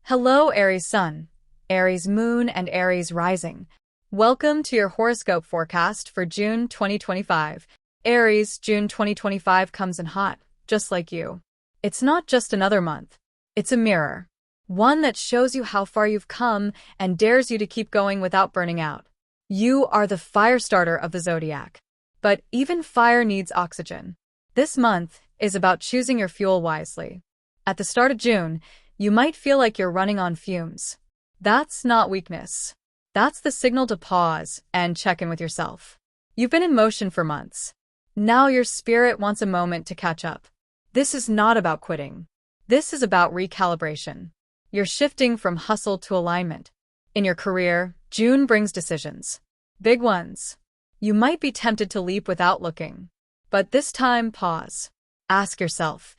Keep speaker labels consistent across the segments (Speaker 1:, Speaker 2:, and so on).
Speaker 1: Hello, Aries Sun, Aries Moon, and Aries Rising. Welcome to your horoscope forecast for June 2025. Aries, June 2025 comes in hot, just like you. It's not just another month. It's a mirror. One that shows you how far you've come and dares you to keep going without burning out. You are the fire starter of the zodiac. But even fire needs oxygen. This month is about choosing your fuel wisely. At the start of June, you might feel like you're running on fumes. That's not weakness. That's the signal to pause and check in with yourself. You've been in motion for months. Now your spirit wants a moment to catch up. This is not about quitting. This is about recalibration. You're shifting from hustle to alignment. In your career, June brings decisions. Big ones. You might be tempted to leap without looking. But this time, pause. Ask yourself,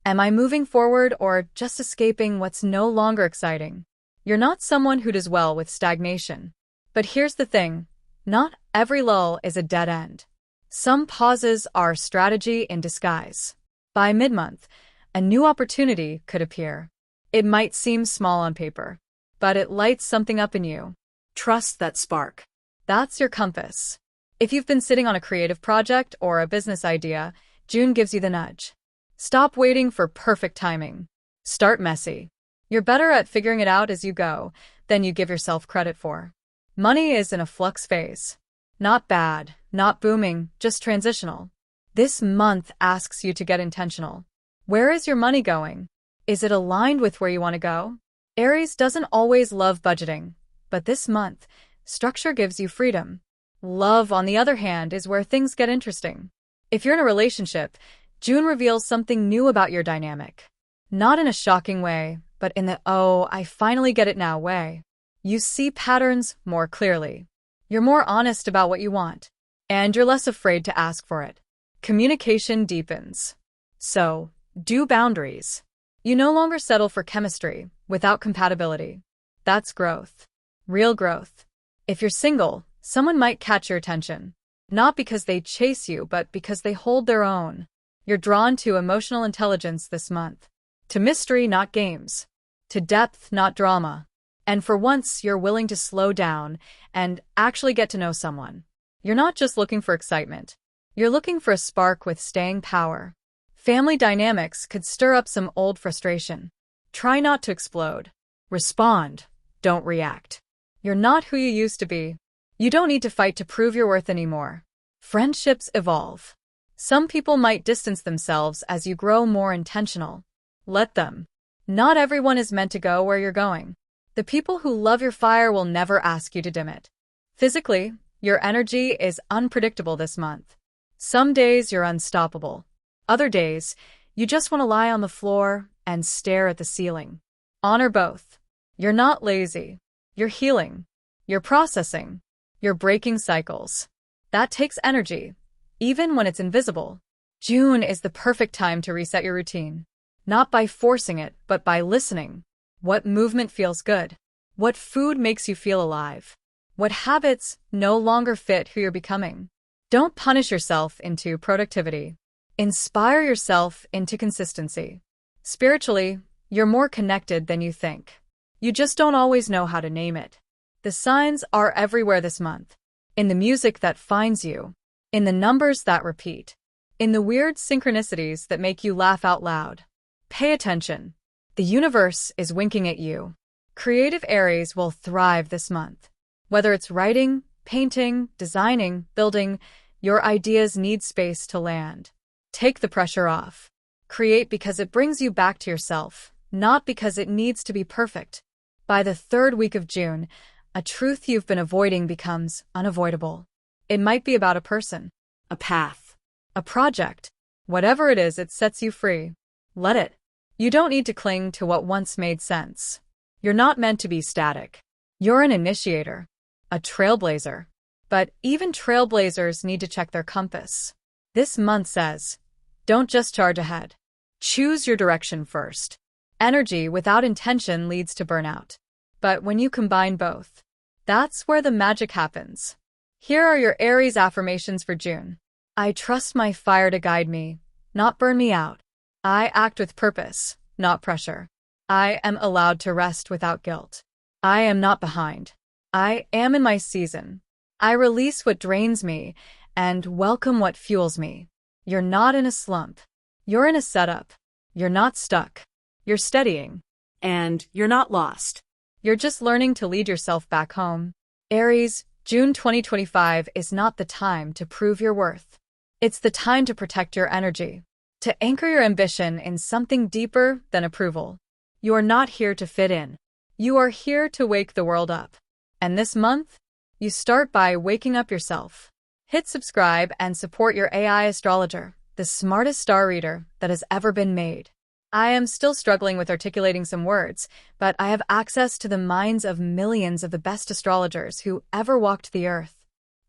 Speaker 1: am I moving forward or just escaping what's no longer exciting? You're not someone who does well with stagnation. But here's the thing, not every lull is a dead end. Some pauses are strategy in disguise. By mid-month, a new opportunity could appear. It might seem small on paper, but it lights something up in you. Trust that spark. That's your compass. If you've been sitting on a creative project or a business idea, June gives you the nudge. Stop waiting for perfect timing. Start messy. You're better at figuring it out as you go than you give yourself credit for. Money is in a flux phase. Not bad, not booming, just transitional. This month asks you to get intentional. Where is your money going? Is it aligned with where you want to go? Aries doesn't always love budgeting, but this month, structure gives you freedom. Love, on the other hand, is where things get interesting. If you're in a relationship, June reveals something new about your dynamic. Not in a shocking way, but in the "oh, I finally get it now" way. You see patterns more clearly. You're more honest about what you want, and you're less afraid to ask for it. Communication deepens. So, do boundaries. You no longer settle for chemistry without compatibility. That's growth. Real growth. If you're single, someone might catch your attention. Not because they chase you, but because they hold their own. You're drawn to emotional intelligence this month. To mystery, not games. To depth, not drama. And for once, you're willing to slow down and actually get to know someone. You're not just looking for excitement. You're looking for a spark with staying power. Family dynamics could stir up some old frustration. Try not to explode. Respond. Don't react. You're not who you used to be. You don't need to fight to prove your worth anymore. Friendships evolve. Some people might distance themselves as you grow more intentional. Let them. Not everyone is meant to go where you're going. The people who love your fire will never ask you to dim it. Physically, your energy is unpredictable this month. Some days you're unstoppable. Other days, you just want to lie on the floor and stare at the ceiling. Honor both. You're not lazy. You're healing. You're processing. You're breaking cycles. That takes energy, even when it's invisible. June is the perfect time to reset your routine. Not by forcing it, but by listening. What movement feels good? What food makes you feel alive? What habits no longer fit who you're becoming? Don't punish yourself into productivity. Inspire yourself into consistency. Spiritually, you're more connected than you think. You just don't always know how to name it. The signs are everywhere this month. In the music that finds you. In the numbers that repeat. In the weird synchronicities that make you laugh out loud. Pay attention. The universe is winking at you. Creative Aries will thrive this month. Whether it's writing, painting, designing, building, your ideas need space to land. Take the pressure off. Create because it brings you back to yourself, not because it needs to be perfect. By the third week of June, a truth you've been avoiding becomes unavoidable. It might be about a person, a path, a project. Whatever it is, it sets you free. Let it. You don't need to cling to what once made sense. You're not meant to be static. You're an initiator, a trailblazer. But even trailblazers need to check their compass. This month says, don't just charge ahead. Choose your direction first. Energy without intention leads to burnout. But when you combine both, that's where the magic happens. Here are your Aries affirmations for June. I trust my fire to guide me, not burn me out. I act with purpose, not pressure. I am allowed to rest without guilt. I am not behind. I am in my season. I release what drains me and welcome what fuels me. You're not in a slump. You're in a setup. You're not stuck. You're steadying.
Speaker 2: And you're not lost.
Speaker 1: You're just learning to lead yourself back home. Aries, June 2025 is not the time to prove your worth. It's the time to protect your energy, to anchor your ambition in something deeper than approval. You are not here to fit in. You are here to wake the world up. And this month, you start by waking up yourself. Hit subscribe and support your AI astrologer, the smartest star reader that has ever been made. I am still struggling with articulating some words, but I have access to the minds of millions of the best astrologers who ever walked the earth.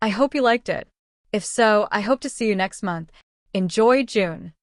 Speaker 1: I hope you liked it. If so, I hope to see you next month. Enjoy June.